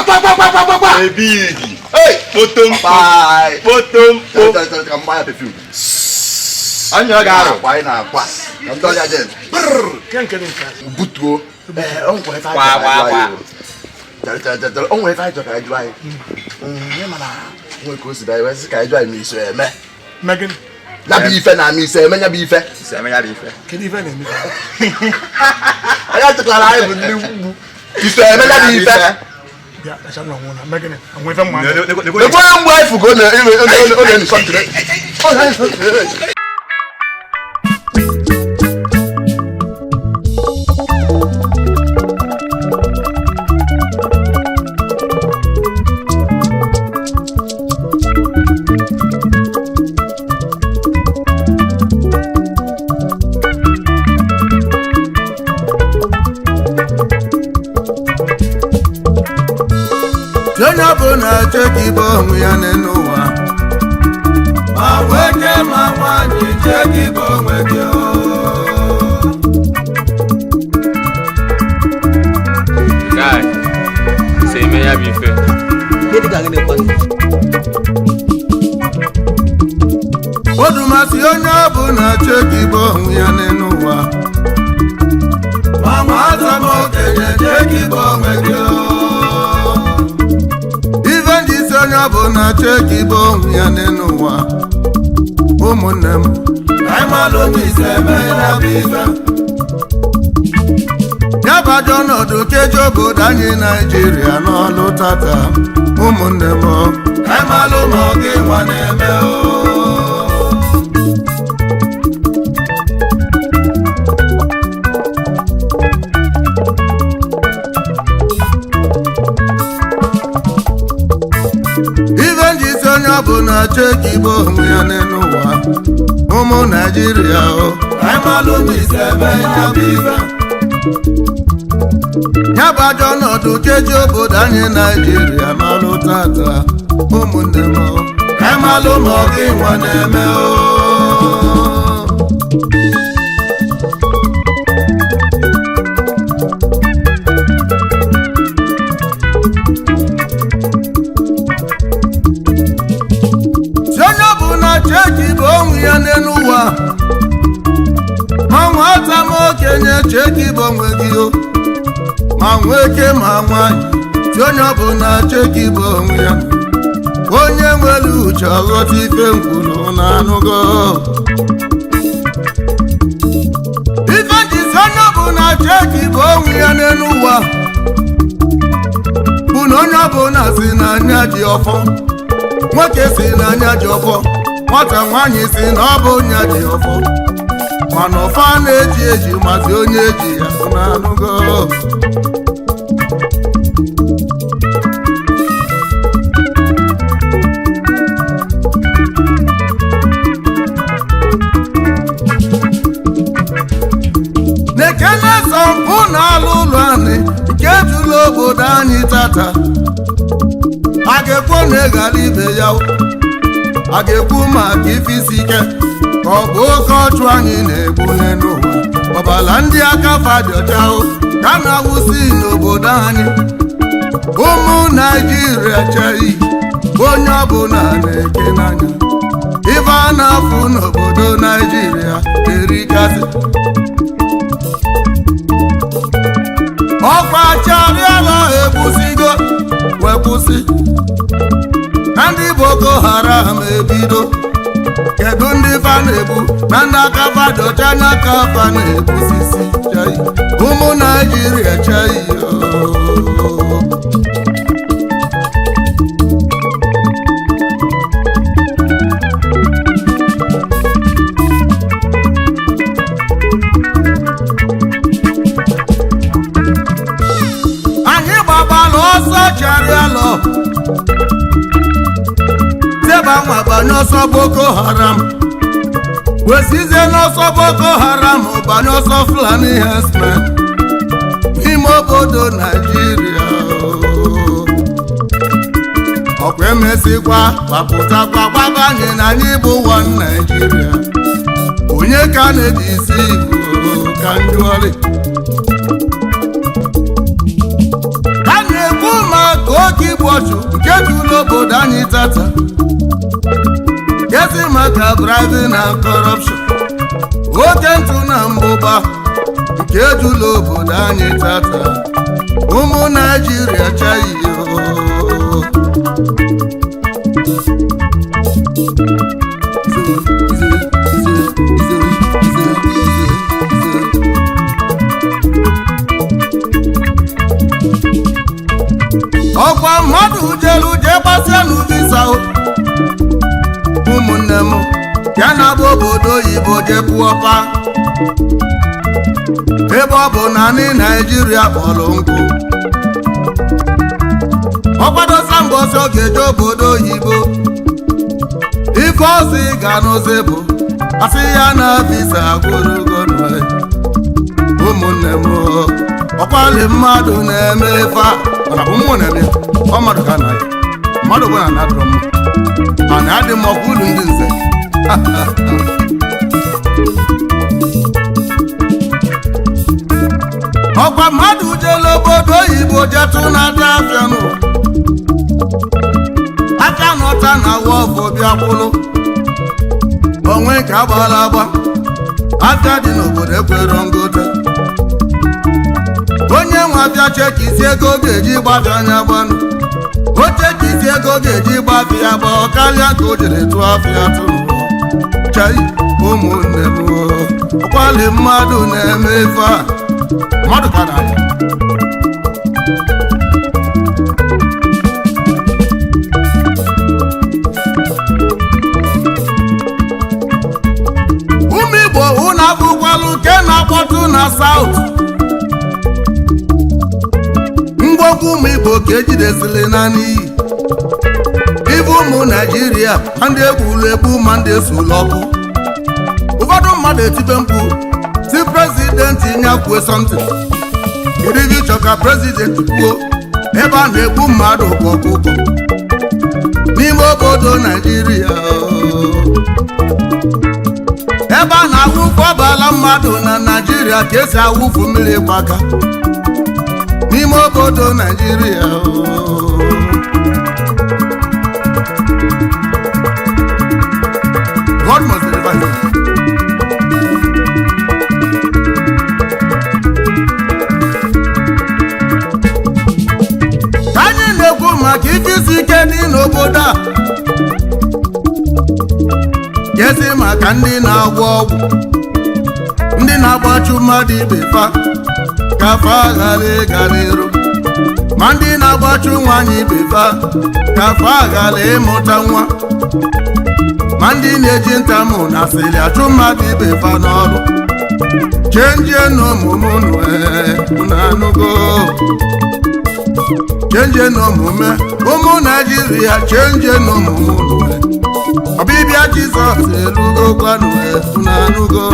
Big. Hey, potom. Bye. Potom. Come buy a perfume. Anya garo. Why na kwa? I'm done again. Can't Butuo. On kwa fa. On we fa to ka dry. Mana. We ko si dai we si ka dry mi so e me. Megan. Na bi ife na mi se me nya bi ife. Se me ya bi ife. Can you even me? Aya to kala ai bu ni. Ife me nya bi ife. Yeah, I shall not want Megan. I'm with them. The boy wife go na o ni something. Oh, Jonya bona cheki bongu ya nenuwa Maweke mawani cheki bongu ekyo Guy, say me ya bi ife. Kedi ka ngene kwani. Odumasi jonya bona cheki bongu ya nenuwa Mama zamo kenye cheki bongu ekyo Onye bụ na cheki bụ ya n'ụwa ụmụnne m anyị malụ n'ise eme ya bụ ife ya bajọ ọnọdụ keji obodo anyị Naịjirịa n'ọlụ tata ụmụnne m anyị malụ ma ọ gị nwa na-eme onye bụ na cheki bụ onwe ya n'ụwa ụmụ Naịjirịa anyị malụ n'ise ebe ya bụ ife ya bụ ajọ ọnọdụ keji obodo anyị Naịjirịa n'ọlụ tata ụmụnne m anyị malụ ma ọ gị nwa na-eme cheki bụ onwe ya n'ụwa ma nwata m okenye cheki bụ onwe gị ma nwoke ma nwanyị si onye ọbụla cheki bụ onwe ya onye nwere uche ọghọta ife nkwulu na anụgo ife jizi onye ọbụla cheki bụ onwe ya n'ụwa bụ na onye ọbụla si n'anya ji ọfọ nwoke si n'anya ji ọfọ nwata nwaanyị si na ọ bụ onye dị ọfọ mana ọfọ a na-eji eji mazi onye eji ya n'anụgo na-ekene sọmpụ na alụ ụlọ anyị nke jụlụ obodo anyị tata a ga-ekwu na ịghara ibe ya a ga-ekwu maka ife isi ike ka ọ bụ oke ọchụ anyị na-egbu n'ụwa ọbala ndị aka fadị ọcha ka na-awụsi n'obodo anyị ụmụ Naịjirịa cheghị onye ọbụla na-eke n'anya ife a na-afụ n'obodo Naịjirịa erikasị ọkwa charịala ekwusigo wee kwụsị na ndị Boko Haram ebido kedu ndị fa na-ebu na ndị aka fadị ọcha n'aka fa na-ebusisi chai ụmụ Naịjirịa chai anyị gbabalụ ọsọ charịalụ nwa banye ọsọ Boko Haram wesizie n'ọsọ Boko Haram banye ọsọ Fulani herdsmen n'ime obodo Naịjirịa ọkwa emesịkwa gbapụtakwa gbabanye na anyị bụ one Naịjirịa onye ka na-eji isi Igbo ka njụọrị a na-ekwu maka oke ọchụ nke jụrụ obodo anyị tata gezi maka bribing na corruption oke ntụ na mbụba nke jụrụ obodo anyị tata ụmụ Naịjirịa chaghị ọkwa mmadụ jelu jee gbasịa n'uvisa ụmụnne m ya na-abụ obodo oyibo jee pụọpa ebe ọ bụ na ndị Naịjirịa kpọrọ nkụ ọkwadosa mbọsị ọ ga-eje obodo oyibo ife ọzọ ị ga-anụzi bụ asị ya na visa agwụrụgo ụmụnne m ọkwali mmadụ na-eme ife mana bụ mmụ na-eme ọ mmadụ ka na ya mmadụ bụ na na-adọrọ mma mana adị m ọkwa ulu ndị nze ọkwa mmadụ jele obodo oyibo jetụ na-ata afịa aka nọta na wọfụ bịa kwụlụ onwe nke agbara agba afịa dị n'obodo ekwero ngote onye nwe abịa chekisi ego ga-eji gbafịa anya gbanụ o chekisi ego ga-eji gbafịa gba karịa ka o jere tụọ afịa tụrụ chai ụmụnne m ọkwali mmadụ na-eme ife a mmadụ ka na ya ụmụ Igbo unu abụkwalụ nke na-akpọtụ na South ngwogwu ụmụ Igbo ka ejidesili na n'iyi ibe ụmụ Naịjirịa ma ndị egburu egbu ma ndị esula ọkụ ụfọdụ mmadụ etibe mkpu si prezidenti nyakwue sọntịn irivi chọ ka prezidenti kwuo ebe a na-egbu mmadụ kwa ọkụkọ n'ime obodo Naịjirịa ebe a na-awụfu ọbala mmadụ na Naịjirịa ka esi awụfu mmiri gbaka n'ime obodo Naịjirịa God must deliver you. Ka anyị na-ekwu maka ife isi ike dị n'obodo a gezi maka ndị na-agwọ ọgwụ ndị na-agbachu mmadụ ibe fa ka fa ghara ịga n'iru ma ndị na-agbachu nwaanyị ibe fa ka fa ghara ịmụta nwa ma ndị na-eji ntamụ na asịrị achụ mmadụ ibe fa n'ọrụ chenjie n'omume unu anụgo chenjie n'omume ụmụ Naịjirịa chenjie n'omume unu ọbịbịa Jizọs elugo gwanụ unu anụgo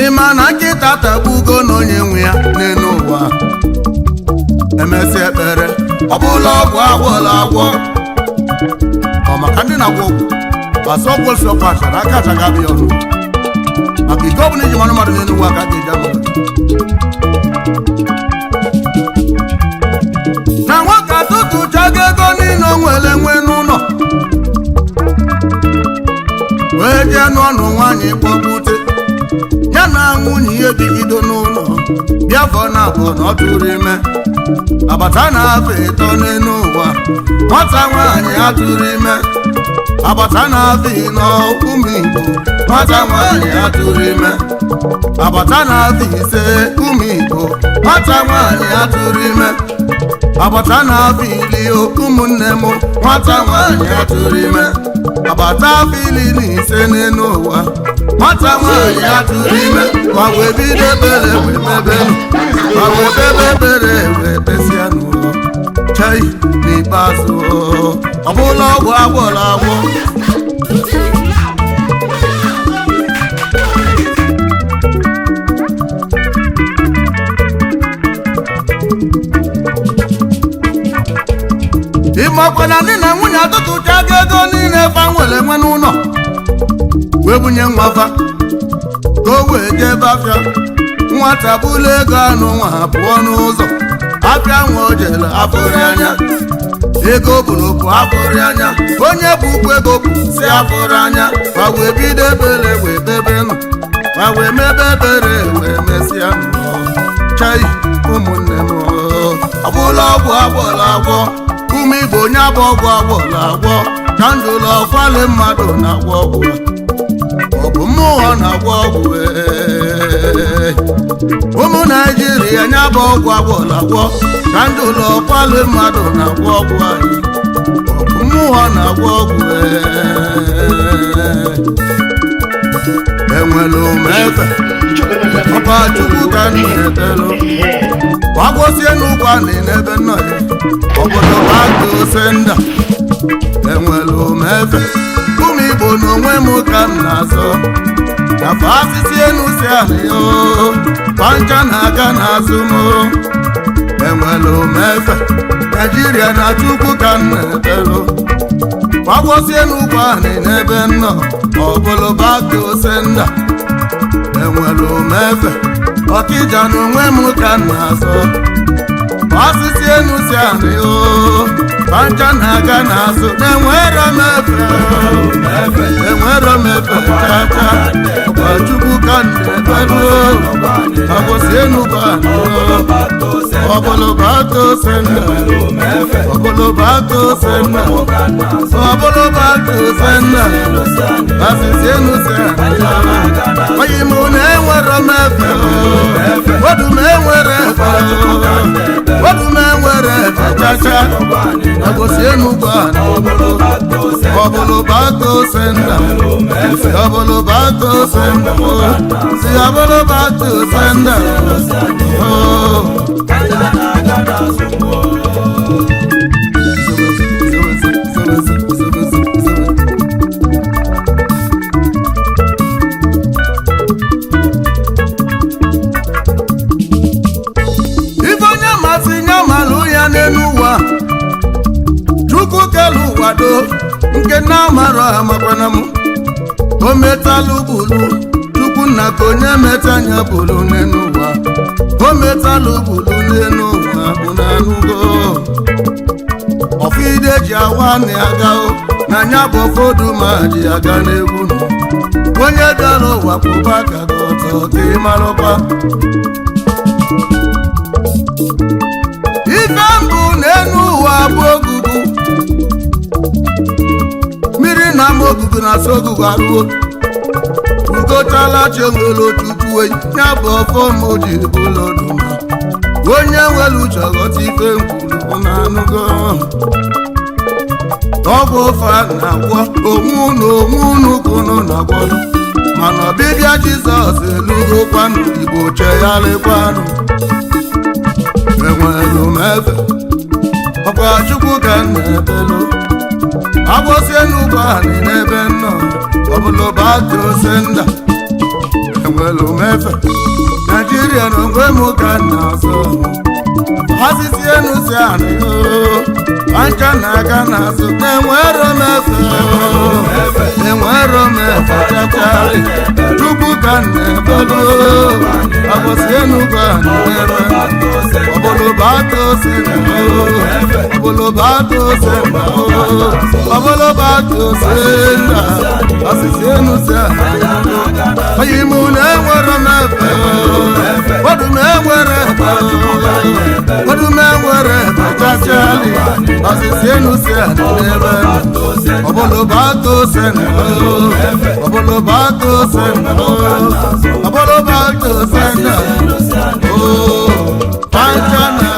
ịma na nkịta tagbugo n'onye nwe ya n'elu ụwa emesi ekpere ọ bụla ọgwụ agwọla agwọ ọ maka ndị na-agwọ ọgwụ gbasọgwụsọkwa achara aka achaga abịa ọrụ maka ike ọbụla iji mara mmadụ n'elu ụwa aka ga-eji agwọ na nwoke atụtụchago ego niile o nwere nwe n'ụlọ wee jee n'ọnụ nwaanyị kpọgbute ya na nwunye ihe bigido n'ụlọ bịafọ na abụọ na ọ tụrụ ime agbata na-afọ ịtọ n'elu ụwa nwata nwaanyị atụrụ ime agbata na-afọ ịnọ ụmụ Igbo nwata nwaanyị atụrụ ime agbata na-afọ ise ụmụ Igbo nwata nwaanyị atụrụ ime agbata na-afọ iri ụmụnne m nwata nwaanyị atụrụ ime agbata afọ iri na ise n'elu ụwa nwata nwaanyị atụrụ ime ma wee bido ebere wee mebenu ma wee bebe ebere wee besịa n'ụlọ chai n'ikpeazụ ọ bụla ọgwụ agwọrọ agwọ ịmakwa na ndị na nwunye atụtụchago ego niile fa nwere nwe n'ụlọ wee bunye nwafa ka o wee jebe afịa nwata bụlụ ego anụ nwa ha pụọ n'ụzọ afịa nwa o jere afụrị anya ego bụrụpụ afụrị anya onye bụ ụkwụ ego bụ si afụrị anya ma wee bido ebere wee bebe nọ ma wee mebe ebere wee mesịa chai ụmụnne m ọbụla ọgwụ agbọla agwọ ụmụ Igbo onye abụ ọgwụ agbọla agwọ ka ndụlọ ọkwale mmadụ na-agwọ ọgwụ ọ bụ mmụọ na-agwọ ọgwụ ụmụ Naijiria nya bụ ọgwụ agbọla agwọ ka ndụlọ ọkwale mmadụ na-agwọ ọgwụ anyị ọ bụ mmụọ na-agwọ ọgwụ enwere umefe ọba Chukwu ka na-etelu gbagwosie n'ụgwọ anị n'ebe nọ ya obodo bado senda enwere umefe ụmụ Igbo n'onwe m ka m na-azọ kafa asịsị enu si ala ya pancha na-aga n'azụ m enwere umefe Naijiria na Chukwu ka m na-etelu gbagwosie n'ụgwọ anị n'ebe nọ obodo bado senda enwere umefe Ọkịja n'onwe m ka m na-azọ osisi enu si anị pancha na-aga n'azụ na-enwero m efe chacha ọgwa Chukwu ka na-ebelu agwụsị enu bụ anị ọbụlụbato senda ọbụlụbato senda ọbụlụbato senda osisi enu si anị oyi m na-enwero m efe odu m enwere efe odu m enwere efe chacha agwụsị enu bụ anị ọbụlụbato senda ọbụlụbato senda si ọbụlụbato senda ife onye masị nye malụ ya n'elu ụwa Chukwu kelu ụwa do nke na-amarọ amakwana m o metalụ bulu Chukwu nna ka onye meta anya bulu n'elu ụwa o metalụ bulu n'elu ụwa bụ n'anụgo ọfide ji awa na aga na anya bụ ụfọdụ ma ji aga n'egwu onye bịara ụwa kwụba ka gị ọtọ ka ị marụkwa ife mbụ n'elu ụwa bụ ogugu mmiri na ama ogugu na asa ogugu arụo ugochala chenwere otutu oyi ya bụ ọfọ m ji bụlụ ọdụma onye nwere uche ghọta ife nkwuru na anụgo ọgwụ ofe na-agwọ onwe unu kunu na-agwọrụ mana ọbịbịa Jizọs elugokwanụ Igbo chegharịkwanụ enwere umefe ọkwa Chukwu ka m na-ebelu agwọsie n'ụgwọ anị n'ebe nnọ ọbụlụbato senda enwere umefe Naijiria na onwe m ka m na-azọ asịsị enu si anị pancha na-aga n'azụ na-enwero m efe chacha Chukwu ka m na-ebelu agwọsie n'ụgwọ anị n'ebe ọbụlụbato senda ọbụlụbato senda ọbụlụbato senda asịsị enu si anị oyi m na-enwero m efe odu m enwere odu m enwere chacha osisi enu si anị n'ebe ọbụlụbato senda ọbụlụbato senda ọbụlụbato senda pancha na